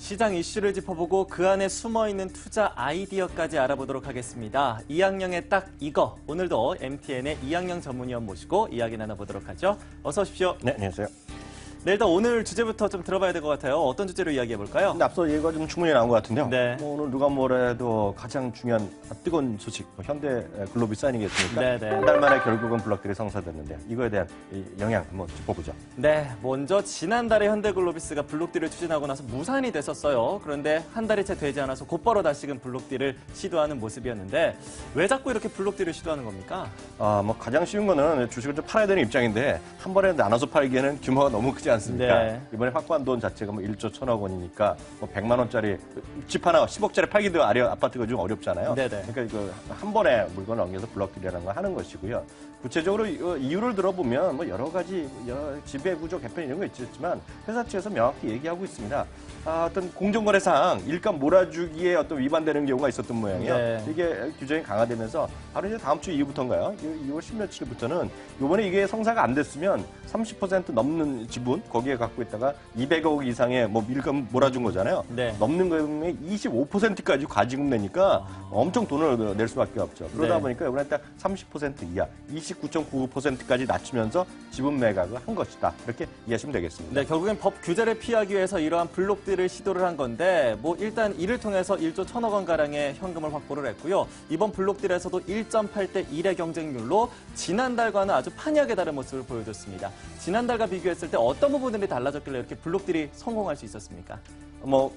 시장 이슈를 짚어보고 그 안에 숨어있는 투자 아이디어까지 알아보도록 하겠습니다. 이학영의 딱 이거. 오늘도 MTN의 이학영 전문위원 모시고 이야기 나눠보도록 하죠. 어서 오십시오. 네, 안녕하세요. 네, 일단 오늘 주제부터 좀 들어봐야 될 것 같아요. 어떤 주제로 이야기해볼까요? 근데 앞서 얘기가 좀 충분히 나온 것 같은데요. 네. 오늘 누가 뭐래도 가장 중요한 뜨거운 소식, 현대 글로비스 아니겠습니까? 네, 네. 한 달 만에 결국은 블록들이 성사됐는데 이거에 대한 영향 한번 짚어보죠. 네, 먼저 지난달에 현대글로비스가 블록딜을 추진하고 나서 무산이 됐었어요. 그런데 한 달이 채 되지 않아서 곧바로 다시금 블록딜을 시도하는 모습이었는데 왜 자꾸 이렇게 블록딜을 시도하는 겁니까? 가장 쉬운 거는 주식을 좀 팔아야 되는 입장인데 한 번에 나눠서 팔기에는 규모가 너무 크지 않습니까? 네. 이번에 확보한 돈 자체가 1조 1천억 원이니까 100만 원짜리 집 하나 10억짜리 팔기도 아파트가 좀 어렵잖아요. 네네. 그러니까 한 번에 물건을 옮겨서 블록딜이라는 걸 하는 것이고요. 구체적으로 이유를 들어보면 여러 가지 지배구조 개편 이런 거 있지만 회사 측에서 명확히 얘기하고 있습니다. 어떤 공정거래상 일감 몰아주기에 위반되는 경우가 있었던 모양이에요. 네. 이게 규정이 강화되면서 바로 이제 다음 주 이후부터인가요? 2월 10며칠부터는 이번에 이게 성사가 안 됐으면 30% 넘는 지분 거기에 갖고 있다가 200억 이상의 일감 몰아준 거잖아요. 네. 넘는 금액의 25%까지 과징금 내니까 엄청 돈을 낼 수밖에 없죠. 그러다 네. 보니까 이번에 딱 30% 이하, 29.99%까지 낮추면서 지분 매각을 한 것이다. 이렇게 이해하시면 되겠습니다. 네, 결국엔 법 규제를 피하기 위해서 이러한 블록딜을 시도를 한 건데 일단 이를 통해서 1조 1천억 원가량의 현금을 확보를 했고요. 이번 블록딜에서도 1.8대 1의 경쟁률로 지난달과는 아주 판이하게 다른 모습을 보여줬습니다. 지난달과 비교했을 때 어떤 부분들이 달라졌길래 이렇게 블록딜이 성공할 수 있었습니까?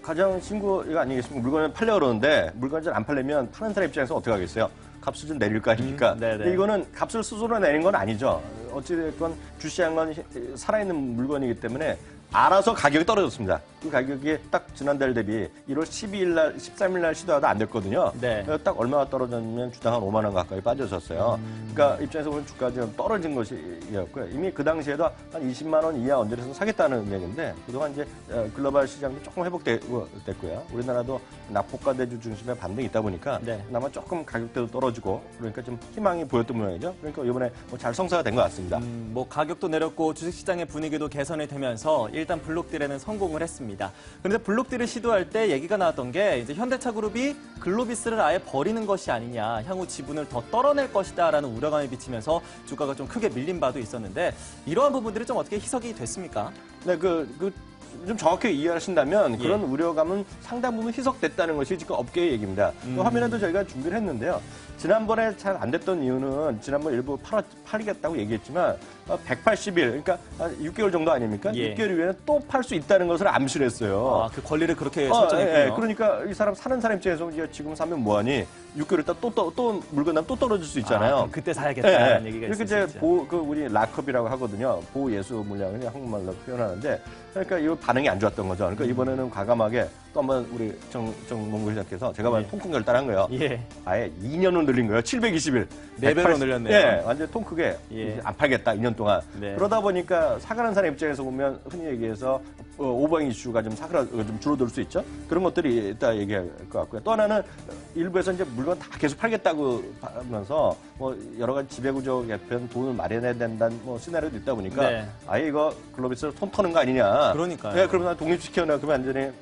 가장 신고가 아니겠습니까? 물건을 팔려고 그러는데 물건이 잘 안 팔려면 파는 사람 입장에서 어떻게 하겠어요? 값을 좀 내릴 거 아닙니까? 근데 이거는 값을 스스로 내는 건 아니죠. 어찌됐건 주시한 건 살아있는 물건이기 때문에 알아서 가격이 떨어졌습니다. 그 가격이 딱 지난달 대비 1월 12일 날, 13일 날 시도하다 안 됐거든요. 네. 딱 얼마가 떨어졌냐면 주당 한 5만 원 가까이 빠졌었어요. 그러니까 입장에서 보면 주가가 좀 떨어진 것이었고요. 이미 그 당시에도 한 20만 원 이하 언저리에서 사겠다는 얘기인데 그동안 이제 글로벌 시장도 조금 회복됐고요. 우리나라도 낙폭과대주 중심의 반등이 있다 보니까 네. 그나마 조금 가격대도 떨어지고 그러니까 좀 희망이 보였던 모양이죠. 그러니까 이번에 잘 성사가 된 것 같습니다. 가격도 내렸고 주식시장의 분위기도 개선이 되면서 일단 블록딜에는 성공을 했습니다. 그런데 블록딜을 시도할 때 얘기가 나왔던 게 이제 현대차그룹이 글로비스를 아예 버리는 것이 아니냐, 향후 지분을 더 떨어낼 것이다라는 우려감이 비치면서 주가가 좀 크게 밀린 바도 있었는데 이러한 부분들이 좀 어떻게 희석이 됐습니까? 네, 좀 정확하게 이해하신다면 그런 우려감은 상당 부분 희석됐다는 것이 지금 업계의 얘기입니다. 화면에도 저희가 준비를 했는데요. 지난번에 잘 안 됐던 이유는 지난번 일부 팔리겠다고 얘기했지만 180일, 그러니까 한 6개월 정도 아닙니까? 예. 6개월 이후에는 또 팔 수 있다는 것을 암시를 했어요. 그 권리를 그렇게 설정했군요. 그러니까 이 사람 사는 사람 입장에서 지금 사면 뭐하니? 6개월 있다 또 물건 나면 또 떨어질 수 있잖아요. 그때 사야겠다는 얘기가 이렇게 있을 이제 수 있죠. 우리 락컵이라고 하거든요. 보호 예수 물량을 한국말로 표현하는데, 그러니까 이 반응이 안 좋았던 거죠. 그러니까 이번에는 과감하게 또 한번 우리 정몽구 시장께서 제가 봐도 통큰 결단한 거예요. 예. 아예 2년을 늘린 거예요. 720일. 4배로 늘렸네요. 예, 완전 통 크게 예. 안 팔겠다 2년 동안. 네. 그러다 보니까 사가는 사람 입장에서 보면 흔히 얘기해서 오버행 이슈가 좀 줄어들 수 있죠. 그런 것들이 있다 얘기할 것 같고요. 또 하나는 일부에서 이제 물건 다 계속 팔겠다고 하면서 여러 가지 지배구조 개편 돈을 마련해야 된다는 시나리오도 있다 보니까 네. 아예 이거 글로비스를 손 터는 거 아니냐. 그러니까요. 예, 그러면 독립시켜놔. 그러면 완전히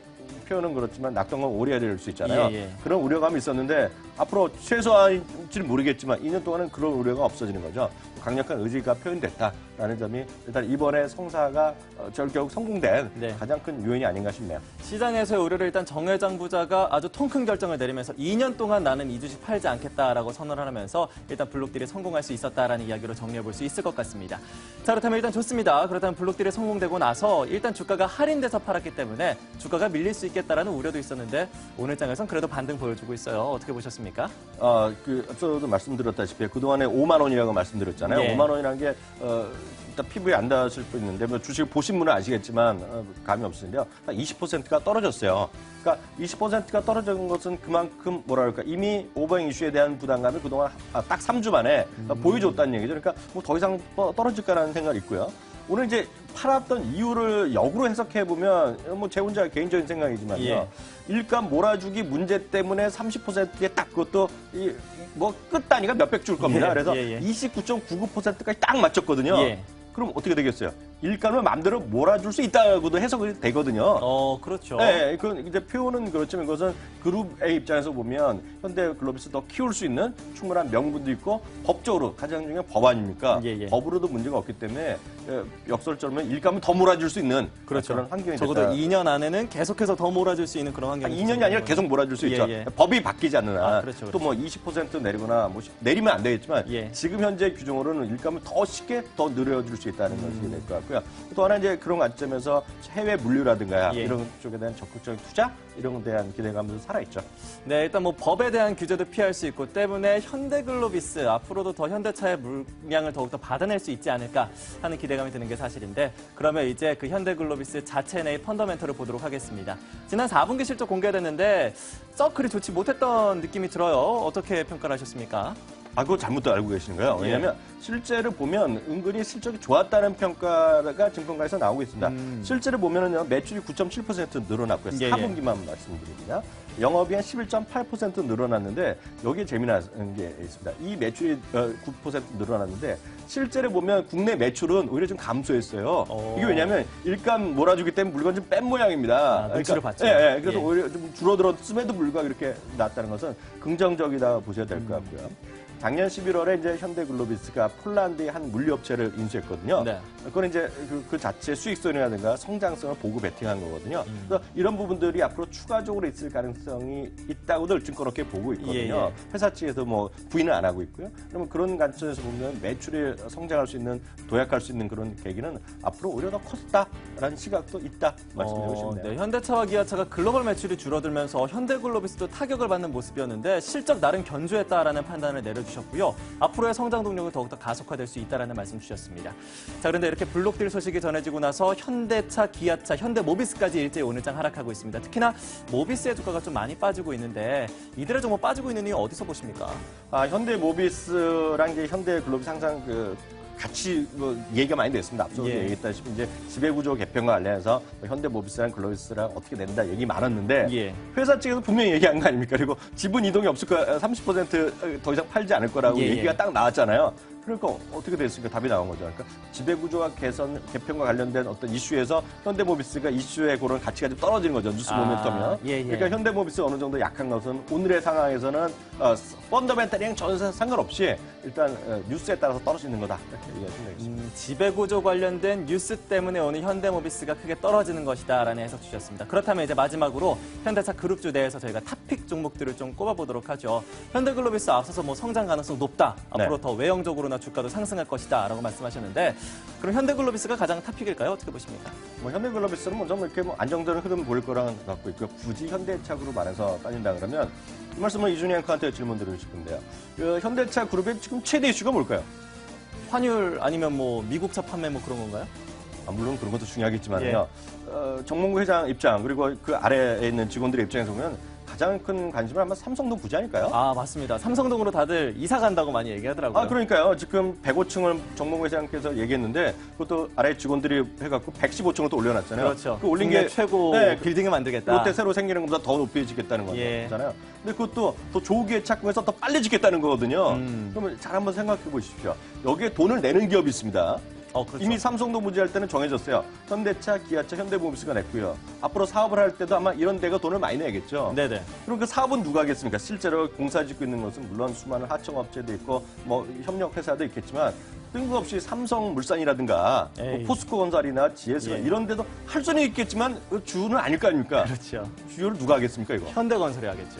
표현은 그렇지만 낙동강 오래야 될 수 있잖아요. 예. 그런 우려감이 있었는데 앞으로 최소한일지는 모르겠지만 2년 동안은 그런 우려가 없어지는 거죠. 강력한 의지가 표현됐다라는 점이 일단 이번에 성사가 결국 성공된 가장 큰 요인이 아닌가 싶네요. 시장에서의 우려를 일단 정 회장 부자가 아주 통큰 결정을 내리면서 2년 동안 나는 이 주식 팔지 않겠다라고 선언을 하면서 일단 블록딜이 성공할 수 있었다라는 이야기로 정리해 볼 수 있을 것 같습니다. 자, 그렇다면 일단 좋습니다. 그렇다면 블록딜이 성공되고 나서 일단 주가가 할인돼서 팔았기 때문에 주가가 밀릴 수 있겠다라는 우려도 있었는데 오늘 장에서는 그래도 반등 보여주고 있어요. 어떻게 보셨습니까? 앞서도 말씀드렸다시피 그동안에 5만 원이라고 말씀드렸잖아요. 예. 5만 원이라는 게 일단 피부에 안 닿으실 분 있는데 주식 보신 분은 아시겠지만 감이 없으신데요. 딱 20%가 떨어졌어요. 그러니까 20%가 떨어진 것은 그만큼 이미 오버행 이슈에 대한 부담감이 그동안 딱 3주 만에 보여줬다는 얘기죠. 그러니까 더 이상 떨어질까라는 생각이 있고요. 오늘 이제 팔았던 이유를 역으로 해석해보면 제 혼자 개인적인 생각이지만요. 예. 일감 몰아주기 문제 때문에 30%에 딱 그것도 끝 단위가 몇백 줄 겁니다. 그래서 29.99%까지 딱 맞췄거든요. 그럼 어떻게 되겠어요? 일감을 마음대로 몰아줄 수 있다고도 해석이 되거든요. 그렇죠. 네, 그 이제 표현은 그렇지만 그것은 그룹의 입장에서 보면 현대글로비스 더 키울 수 있는 충분한 명분도 있고 법적으로 가장 중요한 법 아닙니까? 예. 법으로도 문제가 없기 때문에 역설적으로 일감을 더 몰아줄 수 있는 그렇죠. 그런 환경이 적어도 됐다. 2년 안에는 계속해서 더 몰아줄 수 있는 그런 환경이 2년이 아니라 계속 몰아줄 수 있죠. 예. 법이 바뀌지 않는 한. 그렇죠. 또 뭐 20% 내리거나 뭐 내리면 안 되겠지만 예. 지금 현재 규정으로는 일감을 더 쉽게 더 늘려줄 수 있다는 것이 될 것 같고요. 또 하나 이제 그런 관점에서 해외 물류라든가 예. 이런 쪽에 대한 적극적인 투자 이런 것에 대한 기대감도 살아있죠. 네, 일단 뭐 법에 대한 규제도 피할 수 있고 때문에 현대글로비스 앞으로도 더 현대차의 물량을 더욱더 받아낼 수 있지 않을까 하는 기대감이 드는 게 사실인데 그러면 이제 그 현대글로비스 자체 내의 펀더멘털을 보도록 하겠습니다. 지난 4분기 실적 공개됐는데 썩 그리 좋지 못했던 느낌이 들어요. 어떻게 평가를 하셨습니까? 그거 잘못 알고 계시는 거예요. 왜냐하면 실제로 보면 은근히 실적이 좋았다는 평가가 증권가에서 나오고 있습니다. 실제로 보면은요 매출이 9.7% 늘어났고요. 예. 4분기만 말씀드립니다. 영업이 한 11.8% 늘어났는데 여기에 재미난 게 있습니다. 이 매출이 9% 늘어났는데 실제로 보면 국내 매출은 오히려 좀 감소했어요. 이게 왜냐하면 일감 몰아주기 때문에 물건 좀 뺀 모양입니다. 눈치를 봤죠. 그래서 예. 오히려 좀 줄어들었음에도 불구하고 이렇게 났다는 것은 긍정적이다 보셔야 될 것 같고요. 작년 11월에 이제 현대글로비스가 폴란드의 한 물류업체를 인수했거든요. 네. 그건 이제 그 자체 수익성이라든가 성장성을 보고 베팅한 거거든요. 그래서 이런 부분들이 앞으로 추가적으로 있을 가능성이 있다고들 증권업계 보고 있거든요. 예. 회사 측에서 뭐 부인은 안 하고 있고요. 그러면 그런 관점에서 보면 매출이 성장할 수 있는 도약할 수 있는 그런 계기는 앞으로 오히려 더 컸다라는 시각도 있다 말씀드리고 싶네요. 네, 현대차와 기아차가 글로벌 매출이 줄어들면서 현대글로비스도 타격을 받는 모습이었는데 실적 나름 견조했다라는 판단을 내려주셨고요. 앞으로의 성장 동력은 더욱더 가속화될 수 있다라는 말씀 주셨습니다. 자, 그런데 이렇게 블록딜 소식이 전해지고 나서 현대차, 기아차, 현대모비스까지 일제히 오늘장 하락하고 있습니다. 특히나 모비스의 주가가 좀 많이 빠지고 있는데 이들의 종목 빠지고 있는 이유 어디서 보십니까? 현대모비스랑 이제 현대글로비스 항상 같이 얘기가 많이 됐습니다. 앞서 예. 얘기했다시피 이제 지배구조 개편과 관련해서 현대모비스랑 글로비스랑 어떻게 된다 얘기 많았는데 예. 회사 측에서 분명히 얘기한 거 아닙니까? 그리고 지분 이동이 없을 거야. 30%더 이상 팔지 않을 거라고 예. 얘기가 딱 나왔잖아요. 그러니까 어떻게 됐습니까? 답이 나온 거죠. 그러니까 지배구조와 개편과 관련된 어떤 이슈에서 현대모비스가 이슈의 그런 가치가 좀 떨어지는 거죠. 뉴스 모멘텀이요. 예. 그러니까 현대모비스 어느 정도 약한 것은 오늘의 상황에서는 펀더멘탈이랑 전혀 상관없이 일단 뉴스에 따라서 떨어지는 거다. 이렇게 얘기하시면 되겠습니다. 지배구조 관련된 뉴스 때문에 오늘 현대모비스가 크게 떨어지는 것이다라는 해석 주셨습니다. 그렇다면 이제 마지막으로 현대차 그룹주 내에서 저희가 탑픽 종목들을 좀 꼽아보도록 하죠. 현대글로비스 앞서서 뭐 성장 가능성 높다. 앞으로 네. 더 외형적으로나 주가도 상승할 것이다라고 말씀하셨는데 그럼 현대글로비스가 가장 탑픽일까요? 어떻게 보십니까? 현대글로비스는 먼저 이렇게 안정되는 흐름 보일 거랑 갖고 있고요. 굳이 현대차 그룹 안에서 따진다 그러면 이 말씀을 이준희 앵커한테 질문 드리고 싶은데요. 현대차 그룹의 지금 최대 이슈가 뭘까요? 환율 아니면 뭐 미국차 판매 뭐 그런 건가요? 물론 그런 것도 중요하겠지만요. 정몽구 회장 입장 그리고 그 아래에 있는 직원들의 입장에서 보면 가장 큰 관심은 아마 삼성동 부지 아닐까요? 맞습니다. 삼성동으로 다들 이사 간다고 많이 얘기하더라고요. 그러니까요. 지금 105층을 정몽구 회장께서 얘기했는데 그것도 아래 직원들이 해갖고 115층을 또 올려놨잖아요. 그렇죠. 그 올린 국내 게 최고 빌딩을 만들겠다. 롯데 새로 생기는 것보다 더 높여지겠다는 거잖아요. 근데 그것도 더 조기에 착공해서 더 빨리 짓겠다는 거거든요. 그러면 잘 한번 생각해 보십시오. 여기에 돈을 내는 기업이 있습니다. 그렇죠. 이미 삼성동 부지할 때는 정해졌어요. 현대차, 기아차, 현대모비스가 냈고요. 앞으로 사업을 할 때도 아마 이런 데가 돈을 많이 내겠죠. 네네. 그럼 그 사업은 누가 하겠습니까? 실제로 공사 짓고 있는 것은 물론 수많은 하청업체도 있고 뭐 협력회사도 있겠지만 뜬금없이 삼성물산이라든가 뭐 포스코건설이나 GS가 이런 데도 할 수는 있겠지만 주는 아닐 거 아닙니까? 그렇죠. 주요를 누가 하겠습니까 이거? 현대건설이 하겠죠.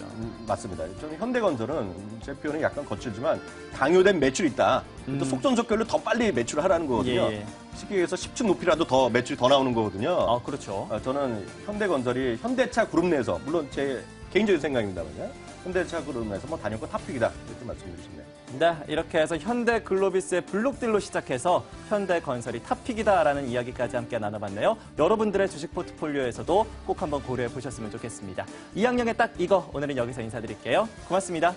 맞습니다. 저는 현대건설은 제 표현이 약간 거칠지만 강요된 매출이 있다. 또 속전속결로 더 빨리 매출을 하라는 거거든요. 쉽게 얘기해서 10층 높이라도 더 매출이 더 나오는 거거든요. 그렇죠. 저는 현대건설이 현대차 그룹 내에서 물론 제 개인적인 생각입니다만요. 현대차 그룹 내에서 뭐 단연코 탑픽이다 이렇게 말씀드리고 싶네요. 네, 이렇게 해서 현대글로비스의 블록딜로 시작해서 현대건설이 탑픽이다라는 이야기까지 함께 나눠봤네요. 여러분들의 주식 포트폴리오에서도 꼭 한번 고려해 보셨으면 좋겠습니다. 이학년의 딱 이거 오늘은 여기서 인사드릴게요. 고맙습니다.